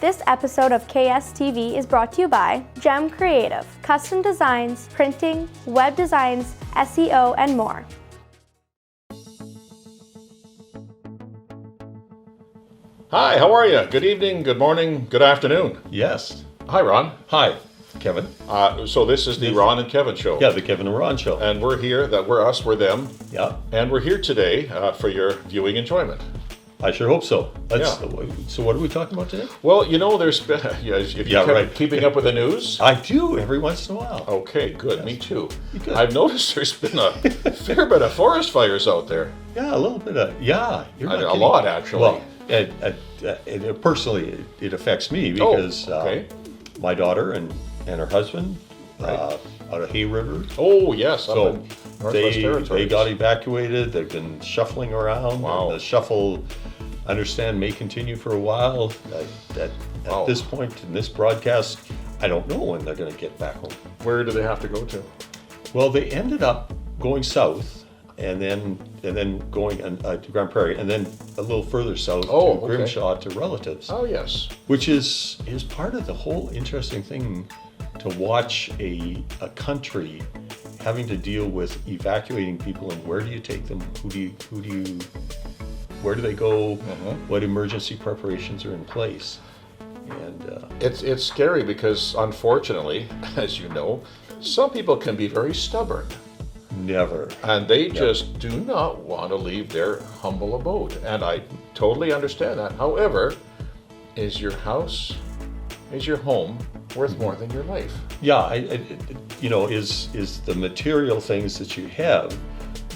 This episode of KSTV is brought to you by Gem Creative, custom designs, printing, web designs, SEO, and more. Hi, how are you? Good evening, good morning, good afternoon. Yes. Hi, Ron. Hi, Kevin. So this is the Ron and Kevin show. Yeah, the Kevin and Ron show. And we're here, we're us, we're them. Yeah. And we're here today for your viewing enjoyment. I sure hope so. Yeah. So what are we talking about today? Well, you know, there's been, if you kept keeping up with the news. I do, every once in a while. Okay, good. Yes. Me too. Good. I've noticed there's been a fair bit of forest fires out there. Yeah, a little bit of, yeah. You're not a lot, actually. Well, personally, it affects me because my daughter and her husband out of Hay River. Oh, yes. So they got evacuated. They've been shuffling around. Wow. And the shuffle, I understand, may continue for a while. At this point in this broadcast, I don't know when they're going to get back home. Where do they have to go to? Well, they ended up going south and then going to Grand Prairie and then a little further south to Grimshaw to relatives. Oh, yes. Which is part of the whole interesting thing to watch a country having to deal with evacuating people and where do you take them? Where do they go? What emergency preparations are in place? And it's scary because unfortunately, as you know, some people can be very stubborn. Never. And they just do not want to leave their humble abode. And I totally understand that. However, is your house, is your home worth more than your life? Yeah, is the material things that you have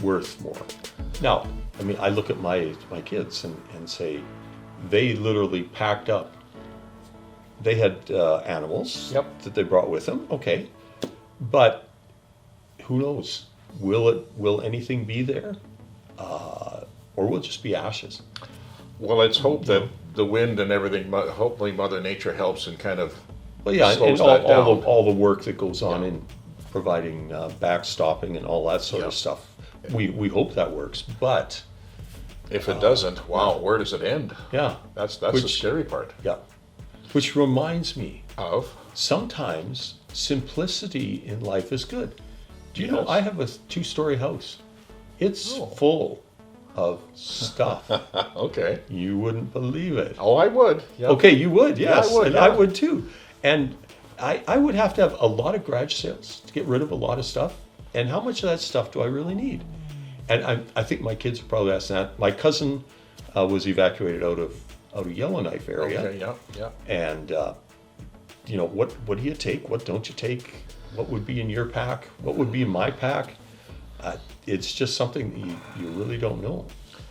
worth more? Now, I mean, I look at my kids and say, they literally packed up. They had animals that they brought with them, okay, but who knows? Will anything be there, or will it just be ashes? Well, let's hope that the wind and everything. Hopefully, Mother Nature helps and kind of. Well, yeah, slows and that down. all the work that goes on in providing backstopping and all that sort of stuff. We hope that works, but if it doesn't, wow, where does it end? Yeah, that's the scary part. Yeah, which reminds me of sometimes simplicity in life is good. Do you know I have a 2-story house? It's full of stuff. Okay. You wouldn't believe it. Oh, I would. Yep. Okay, you would, yes. Yeah, I would, and I would too. And I would have to have a lot of garage sales to get rid of a lot of stuff. And how much of that stuff do I really need? And I think my kids are probably asking that. My cousin was evacuated out of Yellowknife area. Okay, yeah. And what do you take? What don't you take? What would be in your pack? What would be in my pack? It's just something you really don't know.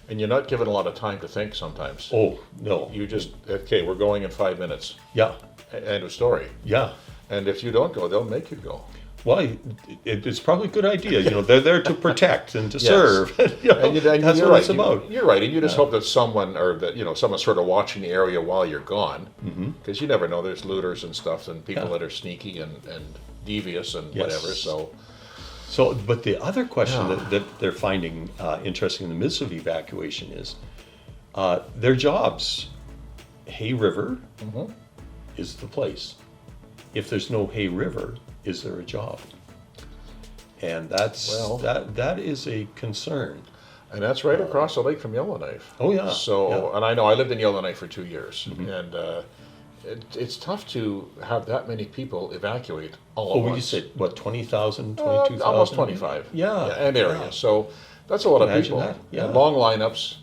And you're not given a lot of time to think sometimes. Oh, no. You just, we're going in 5 minutes. Yeah. End of story. Yeah. And if you don't go, they'll make you go. Well, it's probably a good idea. They're there to protect and to serve. And that's what it's about. You're right. And you just hope that someone, or that, someone's sort of watching the area while you're gone. Because you never know. There's looters and stuff and people that are sneaky and devious and whatever. So, but the other question that they're finding interesting in the midst of evacuation is their jobs. Hay River is the place. If there's no Hay River, is there a job? And that is a concern. And that's right across the lake from Yellowknife. Oh yeah. So, and I know I lived in Yellowknife for 2 years, and it's tough to have that many people evacuate all at once. You said, what, 20,000, 22,000? Almost 25. Yeah. And area. Yeah. So that's a lot of people. That. Yeah. And long lineups.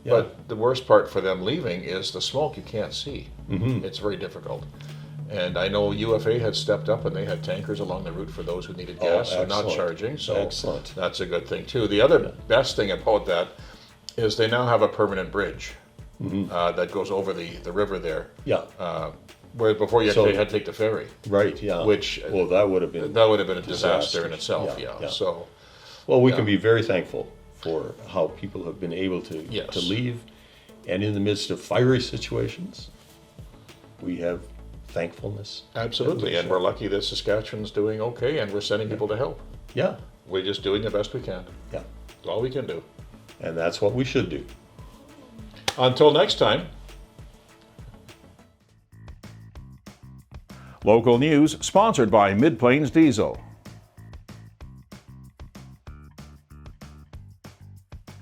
Yeah. But the worst part for them leaving is the smoke you can't see. It's very difficult. And I know UFA had stepped up and they had tankers along the route for those who needed gas and not charging. So excellent. That's a good thing too. The other best thing about that is they now have a permanent bridge that goes over the river there. Yeah. Where before you had to take the ferry. Right. Yeah. Which that would have been a disaster in itself. Yeah. So. Well, we can be very thankful for how people have been able to leave, and in the midst of fiery situations, we have thankfulness. Absolutely, and we're lucky that Saskatchewan's doing okay, and we're sending people to help. Yeah. We're just doing the best we can. Yeah. That's all we can do. And that's what we should do. Until next time. Local news sponsored by Mid-Plains Diesel.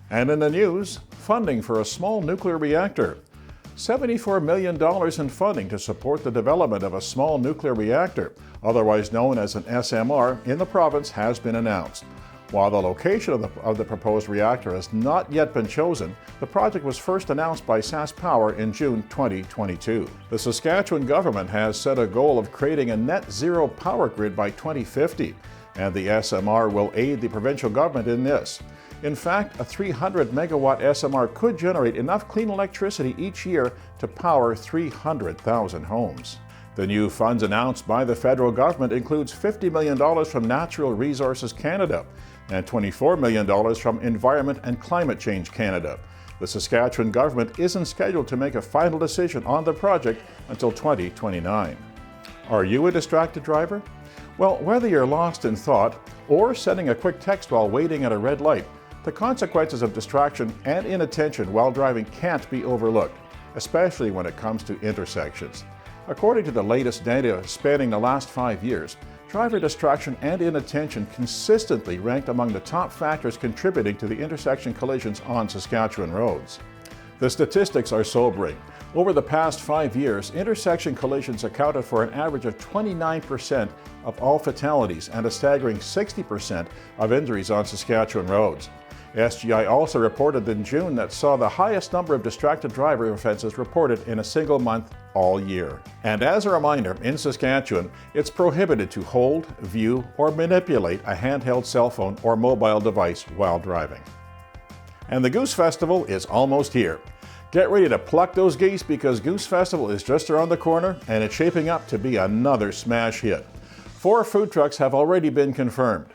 And in the news, funding for a small nuclear reactor. $74 million in funding to support the development of a small nuclear reactor, otherwise known as an SMR, in the province has been announced. While the location of the proposed reactor has not yet been chosen, the project was first announced by SaskPower in June 2022. The Saskatchewan government has set a goal of creating a net zero power grid by 2050, and the SMR will aid the provincial government in this. In fact, a 300 megawatt SMR could generate enough clean electricity each year to power 300,000 homes. The new funds announced by the federal government includes $50 million from Natural Resources Canada and $24 million from Environment and Climate Change Canada. The Saskatchewan government isn't scheduled to make a final decision on the project until 2029. Are you a distracted driver? Well, whether you're lost in thought or sending a quick text while waiting at a red light, the consequences of distraction and inattention while driving can't be overlooked, especially when it comes to intersections. According to the latest data spanning the last 5 years, driver distraction and inattention consistently ranked among the top factors contributing to the intersection collisions on Saskatchewan roads. The statistics are sobering. Over the past 5 years, intersection collisions accounted for an average of 29% of all fatalities and a staggering 60% of injuries on Saskatchewan roads. SGI also reported in June that saw the highest number of distracted driver offenses reported in a single month all year. And as a reminder, in Saskatchewan, it's prohibited to hold, view, or manipulate a handheld cell phone or mobile device while driving. And the Goose Festival is almost here. Get ready to pluck those geese because Goose Festival is just around the corner and it's shaping up to be another smash hit. 4 food trucks have already been confirmed.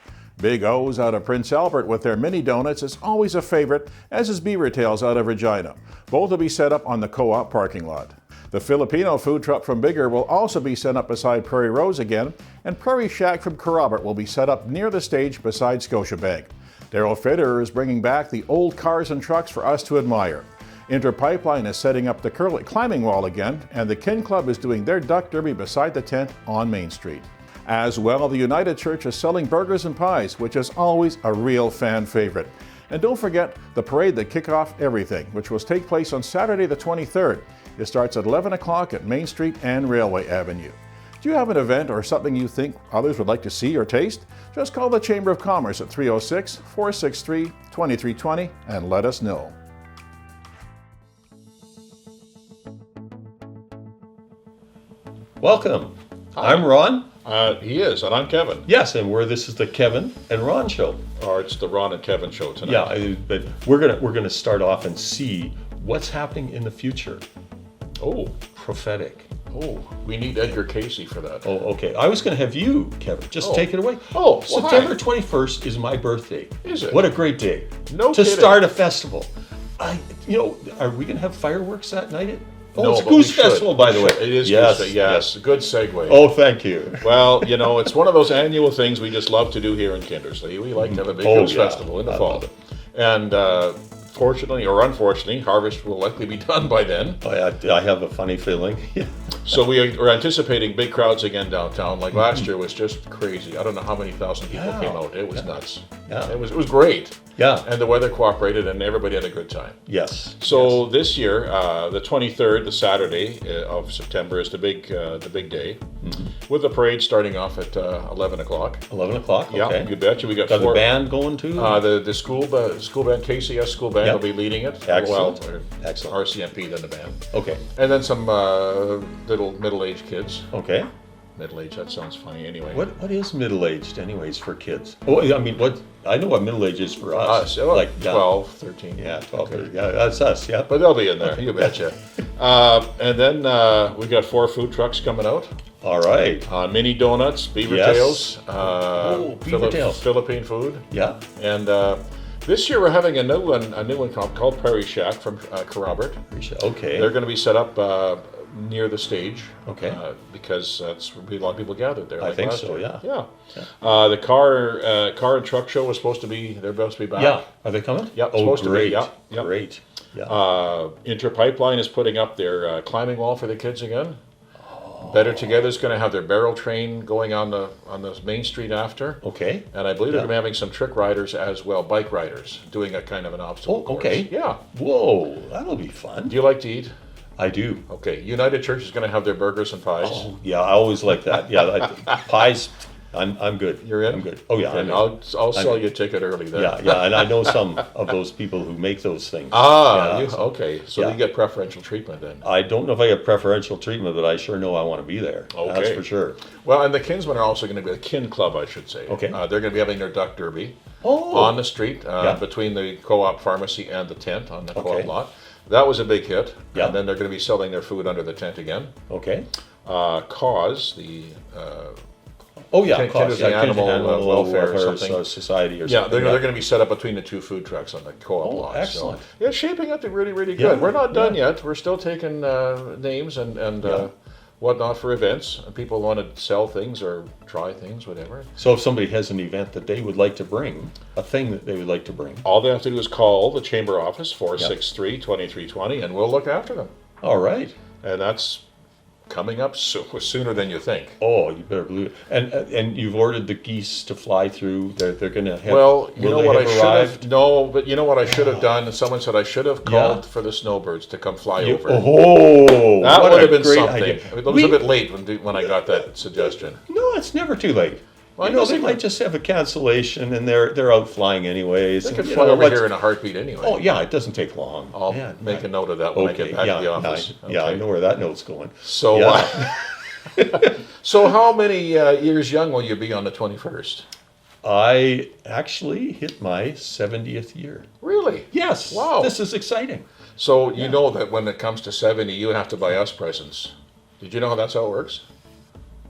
Big O's out of Prince Albert with their mini donuts is always a favorite, as is Beaver Tails out of Regina. Both will be set up on the co-op parking lot. The Filipino food truck from Bigger will also be set up beside Prairie Rose again, and Prairie Shack from Kerrobert will be set up near the stage beside Scotiabank. Daryl Fitterer is bringing back the old cars and trucks for us to admire. Interpipeline is setting up the climbing wall again, and the Kin Club is doing their duck derby beside the tent on Main Street. As well, the United Church is selling burgers and pies, which is always a real fan favorite. And don't forget the parade that kick off everything, which will take place on Saturday the 23rd. It starts at 11 o'clock at Main Street and Railway Avenue. Do you have an event or something you think others would like to see or taste? Just call the Chamber of Commerce at 306-463-2320 and let us know. Welcome. Hi. I'm Ron. He is, and I'm Kevin. Yes, and this is the Kevin and Ron show. Or it's the Ron and Kevin show tonight. Yeah, but we're gonna start off and see what's happening in the future. Oh, prophetic. Oh, we need Edgar Casey for that. Oh, okay. I was gonna have you, Kevin, just take it away. Oh, well, September 21st is my birthday. Is it? What a great day. No to kidding. Start a festival. Are we gonna have fireworks that night? Oh, no, it's Goose Festival, by the way. It is yes, Goose. Yes, good segue. Oh, thank you. Well, it's one of those annual things we just love to do here in Kindersley. We like to have a big Goose Festival in the fall. And fortunately or unfortunately, harvest will likely be done by then. I have a funny feeling. So we're anticipating big crowds again downtown. Like last year was just crazy. I don't know how many thousand people came out. It was nuts. Yeah. It was great. Yeah. And the weather cooperated and everybody had a good time. Yes. So this year, the 23rd, the Saturday of September is the big day, with the parade starting off at 11 o'clock. 11 o'clock. Yeah, okay. you betcha. We got the band going too. The school band, KCS school band will be leading it. Excellent. Well, Excellent. RCMP then the band. Okay. And then some little middle-aged kids. Okay. Middle-aged, that sounds funny anyway. What is middle-aged anyways for kids? Oh, I mean, I know what middle-age is for us. Like 12, 13. Yeah, 12, 13. Yeah, that's us, yeah. But they'll be in there, you betcha. And then we got 4 food trucks coming out. All right. Mini donuts, Beaver Tails. Beaver Tails. Philippine food. Yeah. And this year we're having a new one called Prairie Shack from Kerrobert. Okay. They're going to be set up near the stage. Okay. Because that's where a lot of people gathered there. I think last so. year. Yeah. The car and truck show was supposed to be. They're supposed to be back. Yeah. Are they coming? Yep. Oh, supposed great. to be. Yep. Great. Yeah. Interpipeline is putting up their climbing wall for the kids again. Better Together's going to have their barrel train going on the main street after. Okay. And I believe they're going to be having some trick riders as well, bike riders, doing a kind of an obstacle course. Okay. Yeah. Whoa, that'll be fun. Do you like to eat? I do. Okay. United Church is going to have their burgers and pies. Oh, yeah, I always like that. Yeah, pies. I'm good. You're in? I'm good. Oh yeah, And I'll sell you a ticket early then. Yeah, and I know some of those people who make those things. Ah, Yeah, okay. So yeah. you get preferential treatment then. I don't know if I get preferential treatment, but I sure know I want to be there. Okay. That's for sure. Well, and the Kinsmen are also going to be the Kin Club, I should say. Okay. They're going to be having their duck derby Oh. on the street Yeah. between the co-op pharmacy and the tent on the co-op Okay. lot. That was a big hit. Yeah. And then they're going to be selling their food under the tent again. Okay. Cause, the Oh yeah, Kin- cost, Kindersley yeah, Animal, Animal Welfare or something. Society or yeah, something. they're going to be set up between the two food trucks on the co-op Oh, lot. excellent. So, yeah, it's shaping up to really, really Yeah, good. We're not done yeah. yet. We're still taking names and Yeah. whatnot for events. People want to sell things or try things, whatever. So if somebody has an event that they would like to bring, a thing that they would like to bring. All they have to do is call the chamber office, 463-2320, and we'll look after them. All right. And that's coming up sooner than you think. Oh, you better believe it. And you've ordered the geese to fly through. They're going to have. Well, you will know they what I have should arrived? have. No, but you know what I should have done. And someone said I should have called for the snowbirds to come fly over. Oh, that what would a have been great something. idea. It was a bit late when I got that suggestion. No, it's never too late. Well, You know, yes, they it might can. just have a cancellation, and they're out flying anyways. They and, could you fly know, over let's- here in a heartbeat anyway. Oh yeah, it doesn't take long. I'll Yeah, make yeah. a note of that when I get back to the office. Yeah, I Okay. know where that note's going. So, Yeah. so how many years young will you be on the 21st? I actually hit my 70th year. Really? Yes. Wow. This is exciting. So you know that when it comes to 70, you have to buy us presents. Did you know that's how it works?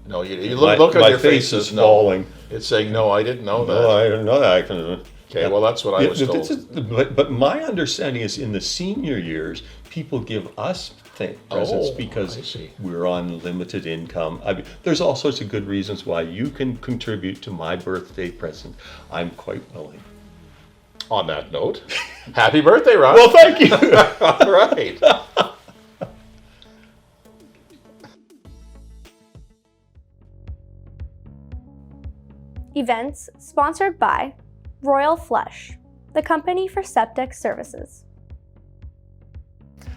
No, you look at my your face faces. is No. falling. It's saying no. I didn't know that. No, I don't know that. I can. Okay, well that's what I was told. But my understanding is in the senior years, people give us presents Oh, because I see. we're on limited income. I mean, there's all sorts of good reasons why you can contribute to my birthday present. I'm quite willing. On that note, happy birthday, Ron. Well, thank you. All right. Events sponsored by Royal Flush, the company for septic services.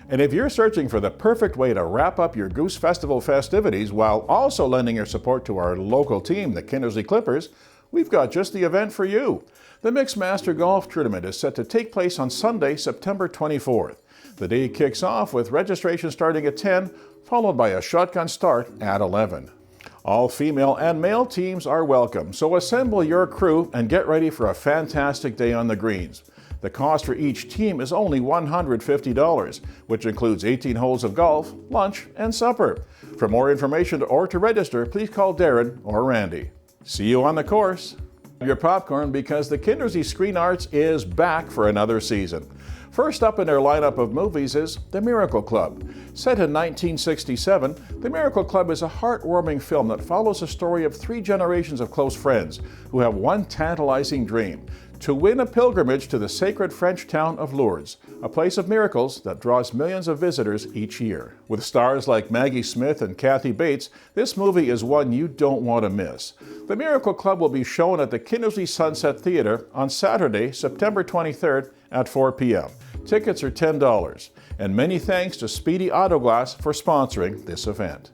And if you're searching for the perfect way to wrap up your Goose Festival festivities while also lending your support to our local team, the Kindersley Clippers, we've got just the event for you. The Mixed Master Golf Tournament is set to take place on Sunday, September 24th. The day kicks off with registration starting at 10, followed by a shotgun start at 11. All female and male teams are welcome, so assemble your crew and get ready for a fantastic day on the greens. The cost for each team is only $150, which includes 18 holes of golf, lunch, and supper. For more information or to register, please call Darren or Randy. See you on the course. Your popcorn because the Kindersley Screen Arts is back for another season. First up in their lineup of movies is The Miracle Club. Set in 1967, The Miracle Club is a heartwarming film that follows the story of 3 generations of close friends who have one tantalizing dream: to win a pilgrimage to the sacred French town of Lourdes, a place of miracles that draws millions of visitors each year. With stars like Maggie Smith and Kathy Bates, this movie is one you don't want to miss. The Miracle Club will be shown at the Kindersley Sunset Theatre on Saturday, September 23rd at 4 p.m. Tickets are $10. And many thanks to Speedy Autoglass for sponsoring this event.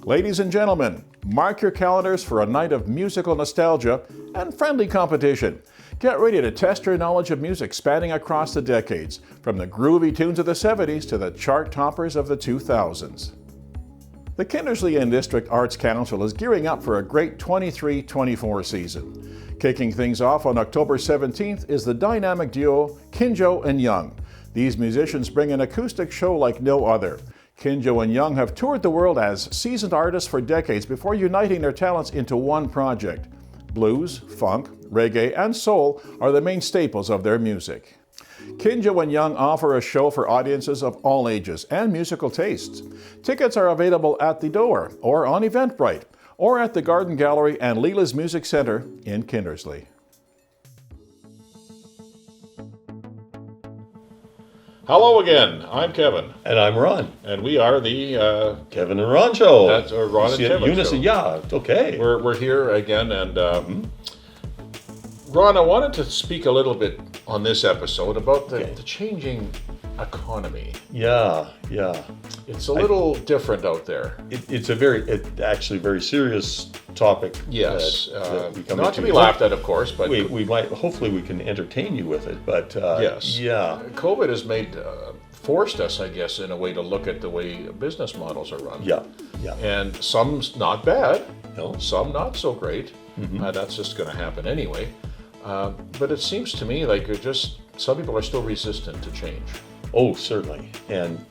Ladies and gentlemen, mark your calendars for a night of musical nostalgia and friendly competition. Get ready to test your knowledge of music spanning across the decades, from the groovy tunes of the 70s to the chart toppers of the 2000s. The Kindersley and District Arts Council is gearing up for a great 23-24 season. Kicking things off on October 17th is the dynamic duo Kinjo and Young. These musicians bring an acoustic show like no other. Kinjo and Young have toured the world as seasoned artists for decades before uniting their talents into one project. Blues, funk, reggae, and soul are the main staples of their music. Kinjo and Young offer a show for audiences of all ages and musical tastes. Tickets are available at the door, or on Eventbrite, or at the Garden Gallery and Leela's Music Center in Kindersley. Hello again. I'm Kevin, And I'm Ron. and we are the Kevin and Ron Show. That's our Ron and Kevin Unison, show. yeah, okay. we're here again, and Ron, I wanted to speak a little bit on this episode about the changing economy. Yeah. It's a little different out there. It's actually very serious topic. Yes, that we come not into. to be laughed at, of course, but We might, hopefully we can entertain you with it, but yes, yeah. COVID has forced us, I guess, in a way to look at the way business models are run. Yeah. And some's not bad, No. some not so great. That's just going to happen anyway. But it seems to me like some people are still resistant to change. Oh, certainly. And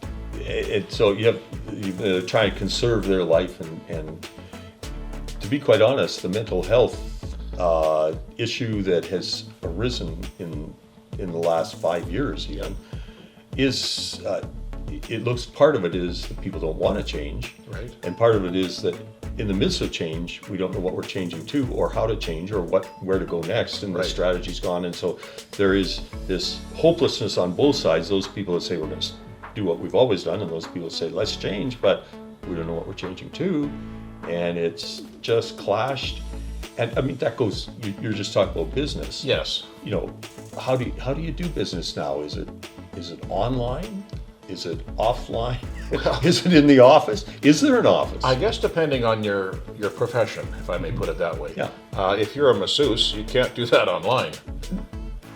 so you try and conserve their life, and to be quite honest, the mental health issue that has arisen in the last 5 years even is it looks, part of it is that people don't want to change, Right. and part of it is that in the midst of change, we don't know what we're changing to, or how to change, or where to go next, and Right. the strategy's gone. And so there is this hopelessness on both sides. Those people that say we're going to do what we've always done, and those people say let's change, but we don't know what we're changing to, and it's just clashed. And I mean, that goes. You're just talking about business. Yes. You know, how do you do business now? Is it online? Is it offline? Is it in the office? Is there an office? I guess depending on your profession, if I may put it that way. Yeah. If you're a masseuse, you can't do that online.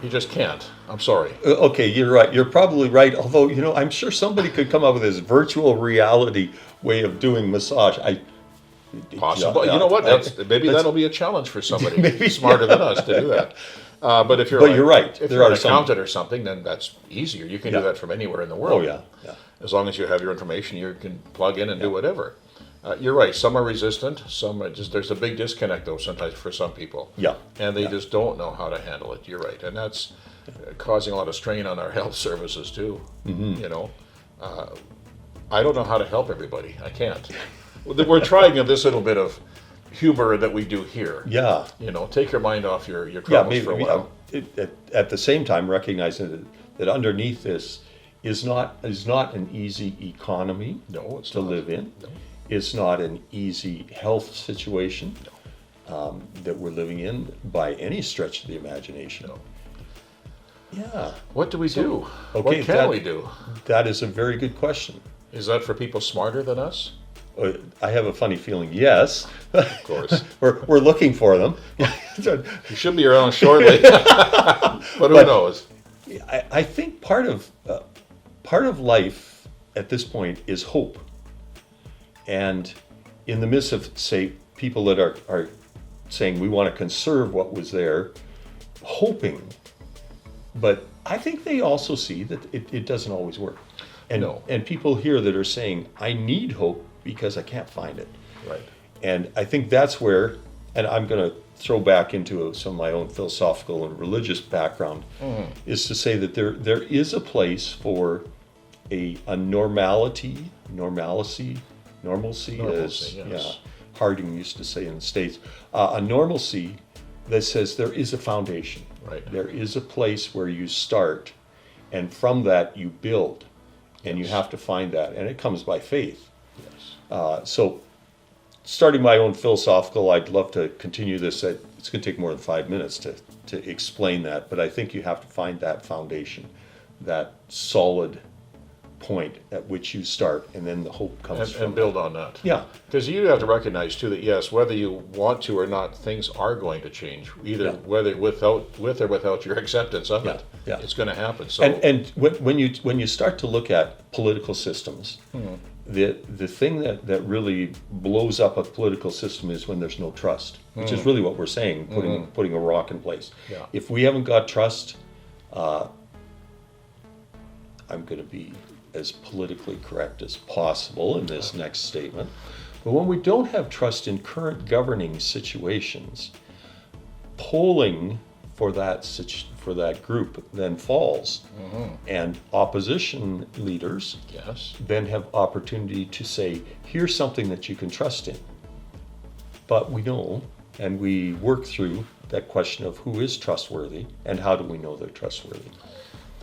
You just can't. I'm sorry. Okay, you're right. You're probably right. Although, I'm sure somebody could come up with this virtual reality way of doing massage. Possible. Yeah, You know what? Maybe that's- that'll be a challenge for somebody Maybe, smarter than us to do that. But if you're But you're right. If There you're an are some- accountant or something, then that's easier. You can Yeah. do that from anywhere in the world. Oh, yeah. As long as you have your information, you can plug in and do whatever. You're right. Some are resistant. Some are there's a big disconnect though sometimes for some people. Yeah. And they just don't know how to handle it. You're right, and that's causing a lot of strain on our health services too. I don't know how to help everybody. I can't. We're trying this little bit of humor that we do here. Yeah. Take your mind off your Yeah, troubles maybe, for a while. at the same time, recognizing that underneath this is not an easy economy No, it's to not. live in. No. It's not an easy health situation that we're living in by any stretch of the imagination. No. Yeah, What do we do? okay, What can we do? that is a very good question. Is that for people smarter than us? I have a funny feeling, yes. Of course. we're looking for them. You should be around shortly. But who knows? I think part of life at this point is hope. And in the midst of, say, people that are saying we want to conserve what was there, hoping, but I think they also see that it doesn't always work. And, No. and people here that are saying, I need hope because I can't find it. Right. And I think that's where, and I'm going to throw back into some of my own philosophical and religious background, is to say that there is a place for a normalcy, as Normalcy, yes. Harding used to say in the States, a normalcy that says there is a foundation. Right. There is a place where you start, and from that you build, and you have to find that, and it comes by faith. Yes. So, starting my own philosophical, I'd love to continue this. It's going to take more than 5 minutes to explain that, but I think you have to find that foundation, that solid point at which you start, and then the hope comes from And build on that. Yeah. Because you have to recognize too that yes, whether you want to or not, things are going to change. Either whether with or without your acceptance of it, Yeah. it's going to happen. So And when you start to look at political systems, the thing that really blows up a political system is when there's no trust, which is really what we're saying, putting a rock in place. Yeah. If we haven't got trust, I'm going to be as politically correct as possible in this next statement. But when we don't have trust in current governing situations, polling for that group then falls, and opposition leaders yes, then have opportunity to say, here's something that you can trust in. But we know, and we work through that question of who is trustworthy and how do we know they're trustworthy.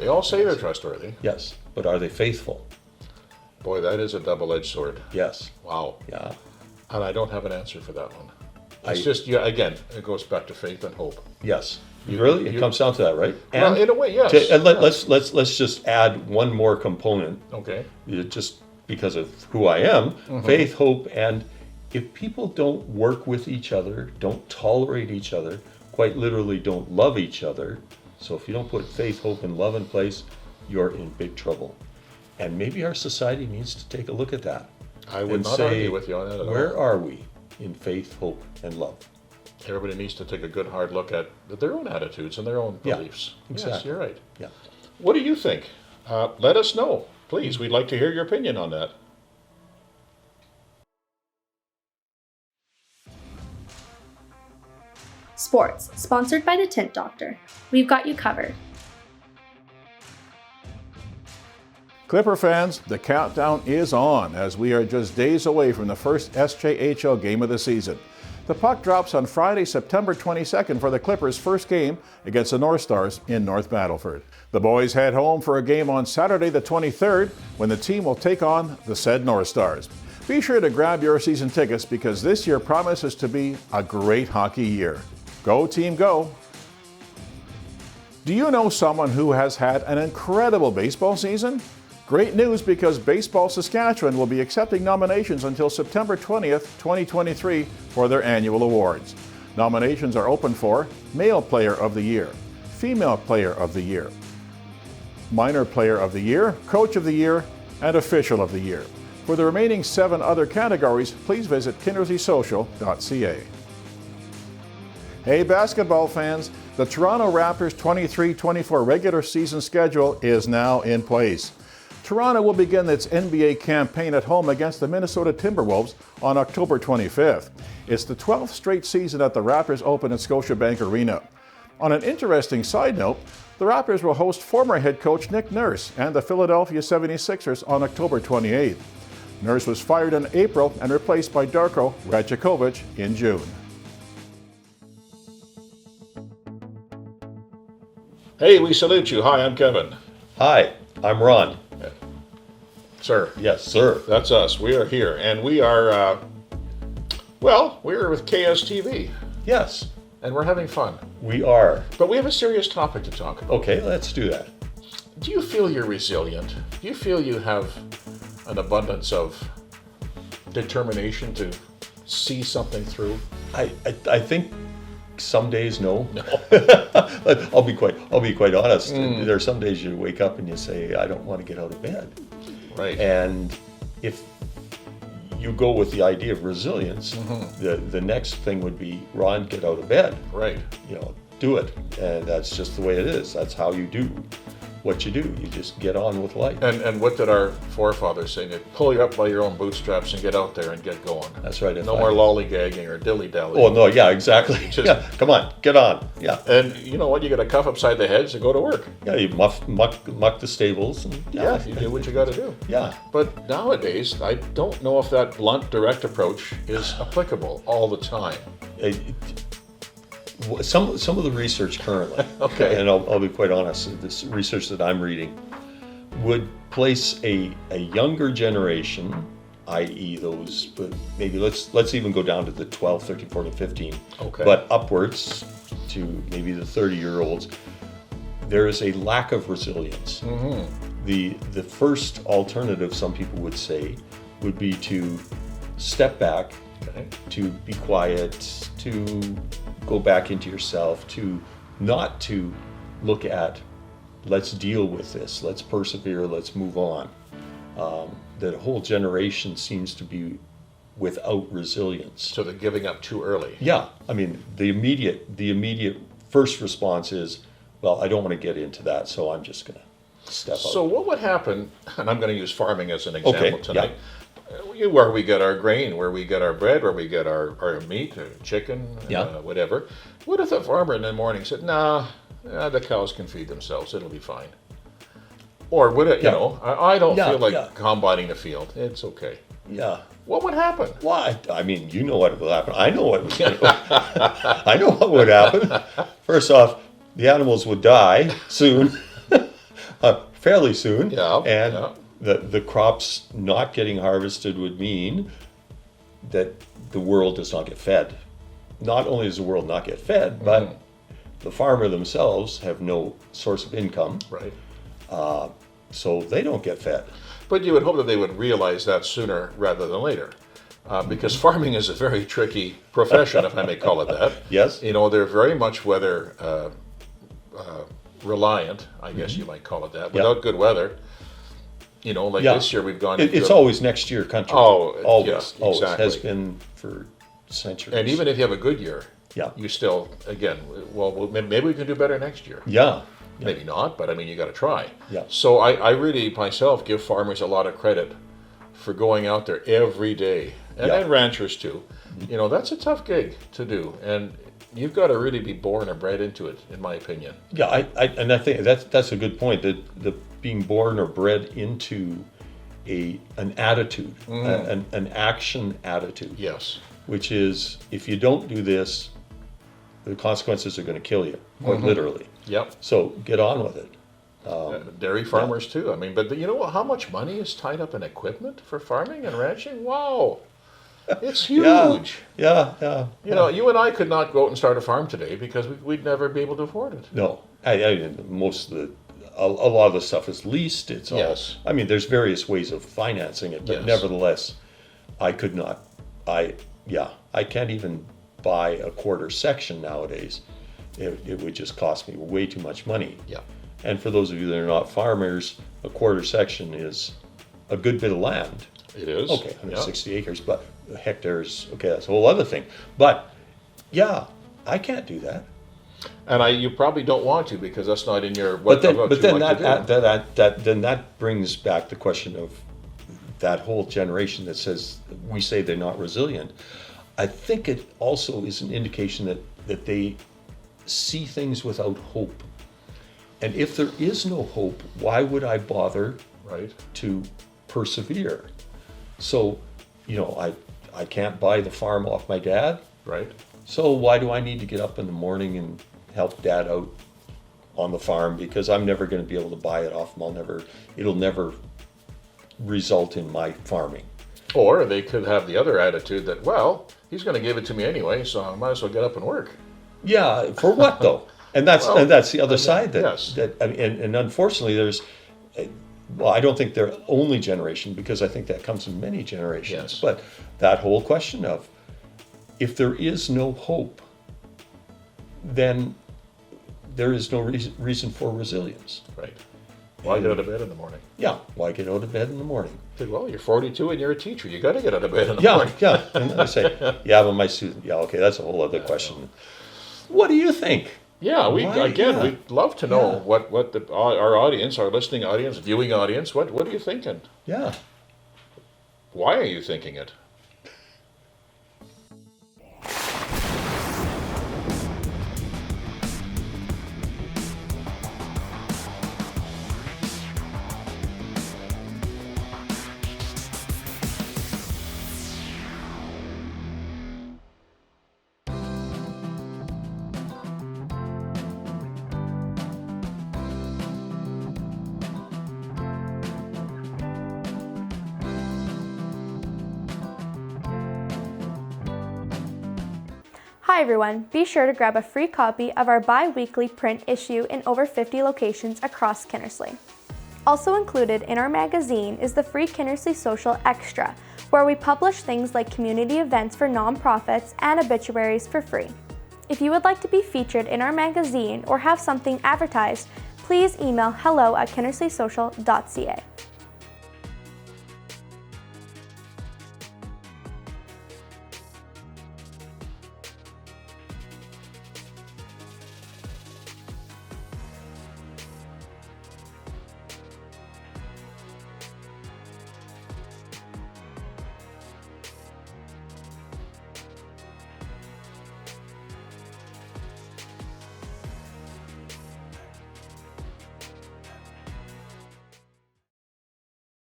They all say they're trustworthy. Yes, but are they faithful? Boy, that is a double-edged sword. Yes. Wow. Yeah. And I don't have an answer for that one. It's just, yeah, again, it goes back to faith and hope. Yes. Really? It comes down to that, right? Well, in a way, yes. And let's just add one more component. Okay. Just because of who I am, faith, hope, and if people don't work with each other, don't tolerate each other, quite literally don't love each other, so if you don't put faith, hope, and love in place, you're in big trouble. And maybe our society needs to take a look at that. I would not argue with you on that at all. Where are we in faith, hope, and love? Everybody needs to take a good hard look at their own attitudes and their own beliefs. Exactly. Yes, you're right. Yeah. What do you think? Let us know, please. We'd like to hear your opinion on that. Sports, sponsored by the Tint Doctor. We've got you covered. Clipper fans, the countdown is on as we are just days away from the first SJHL game of the season. The puck drops on Friday, September 22nd for the Clippers' first game against the North Stars in North Battleford. The boys head home for a game on Saturday the 23rd when the team will take on the said North Stars. Be sure to grab your season tickets because this year promises to be a great hockey year. Go team, go! Do you know someone who has had an incredible baseball season? Great news because Baseball Saskatchewan will be accepting nominations until September 20th, 2023 for their annual awards. Nominations are open for Male Player of the Year, Female Player of the Year, Minor Player of the Year, Coach of the Year, and Official of the Year. For the remaining 7 other categories, please visit kinderslysocial.ca. Hey basketball fans, the Toronto Raptors 23-24 regular season schedule is now in place. Toronto will begin its NBA campaign at home against the Minnesota Timberwolves on October 25th. It's the 12th straight season that the Raptors open at Scotiabank Arena. On an interesting side note, the Raptors will host former head coach Nick Nurse and the Philadelphia 76ers on October 28th. Nurse was fired in April and replaced by Darko Rajakovic in June. Hey, we salute you. Hi, I'm Kevin. Hi, I'm Ron. Sir. Yes, sir. That's us. We are here. And we are, we're with KSTV. Yes, And we're having fun. we are. But we have a serious topic to talk about. Okay, let's do that. Do you feel you're resilient? Do you feel you have an abundance of determination to see something through? I think some days no. I'll be quite honest. There are some days you wake up and you say, I don't want to get out of bed. Right. And if you go with the idea of resilience, the next thing would be, Ron, get out of bed. Right. Do it. And that's just the way it is. That's how you do what you do. You just get on with life. And what did our forefathers say? They pull you up by your own bootstraps and get out there and get going. That's right. No more lollygagging or dilly-dally. Oh, no, yeah, exactly. Yeah, come on, get on. Yeah. And you know what? You get a cuff upside the head, so go to work. Yeah, you muck the stables. And, Yeah, you do what you got to do. Yeah. But nowadays, I don't know if that blunt, direct approach is applicable all the time. Some of the research currently, Okay. and I'll be quite honest, this research that I'm reading would place a younger generation, i.e. those, but maybe let's even go down to the 12, 13, 14, 15, Okay. but upwards to maybe the 30-year-olds, there is a lack of resilience. The first alternative, some people would say, would be to step back, to be quiet, to go back into yourself, to not to look at, let's deal with this, let's persevere, let's move on. The whole generation seems to be without resilience. So they're giving up too early. Yeah, I mean, the immediate first response is, well, I don't want to get into that, so I'm just going to step out. So what would happen, and I'm going to use farming as an example Okay, tonight, where we get our grain, where we get our bread, where we get our meat, or chicken, whatever. What if the farmer in the morning said, nah, the cows can feed themselves, it'll be fine. Or would it, I don't feel like combining the field, it's okay. Yeah. What would happen? Why? I mean, you know what will happen. I know what was going to I know what would happen. First off, the animals would die soon. fairly soon. Yeah, And yeah. the crops not getting harvested would mean that the world does not get fed. Not only does the world not get fed, but the farmer themselves have no source of income, Right. so they don't get fed. But you would hope that they would realize that sooner rather than later. Because farming is a very tricky profession, if I may call it that. Yes. You know, they're very much weather reliant, I guess you might call it that. Without good weather, you know, like Yeah. this year we've gone It's always next year country. Oh, always, yeah, always exactly. has been for centuries. And even if you have a good year, Yeah. you still, again, well, maybe we can do better next year. Yeah. Maybe not, but I mean, you got to try. Yeah. So I really, myself, give farmers a lot of credit for going out there every day, and ranchers too. You know, that's a tough gig to do, and you've got to really be born or bred into it, in my opinion. Yeah, I think that's a good point. That the being born or bred into an attitude, an action attitude. Yes. Which is, if you don't do this, the consequences are going to kill you, quite literally. Yep. So get on with it. Dairy farmers too. I mean, but you know how much money is tied up in equipment for farming and ranching? Wow, it's huge. Yeah. You know, you and I could not go out and start a farm today because we'd never be able to afford it. No, most of a lot of the stuff is leased. It's all. Yes. I mean, there's various ways of financing it, but Yes. nevertheless, I could not. I can't even buy a quarter section nowadays. It would just cost me way too much money. Yeah. And for those of you that are not farmers, a quarter section is a good bit of land. It is. Okay, 160 acres, but hectares, okay, that's a whole other thing. But yeah, I can't do that. And you probably don't want to because that's not in your But then that brings back the question of that whole generation that says we say they're not resilient. I think it also is an indication that they see things without hope. And if there is no hope, why would I bother Right. to persevere? So, you know, I can't buy the farm off my dad. Right. So why do I need to get up in the morning and help dad out on the farm? Because I'm never going to be able to buy it off him. It'll never result in my farming. Or they could have the other attitude that, well, he's going to give it to me anyway, so I might as well get up and work. Yeah, for what though? And that's the other side yes. and unfortunately there's, well, I don't think they're only generation, because I think that comes in many generations. Yes. But that whole question of, if there is no hope, then there is no reason for resilience. Right. Why get out of bed in the morning? Yeah, why get out of bed in the morning? Well, you're 42 and you're a teacher. You got to get out of bed in the morning. Yeah. And I say, yeah, but my student, okay, that's a whole other question. What do you think? Yeah, Yeah. we'd love to know Yeah. what our audience, our listening audience, viewing audience, what are you thinking? Yeah. Why are you thinking it? Hi everyone, be sure to grab a free copy of our bi-weekly print issue in over 50 locations across Kinnersley. Also included in our magazine is the free Kinnersley Social Extra, where we publish things like community events for nonprofits and obituaries for free. If you would like to be featured in our magazine or have something advertised, please email hello@kinnersleysocial.ca.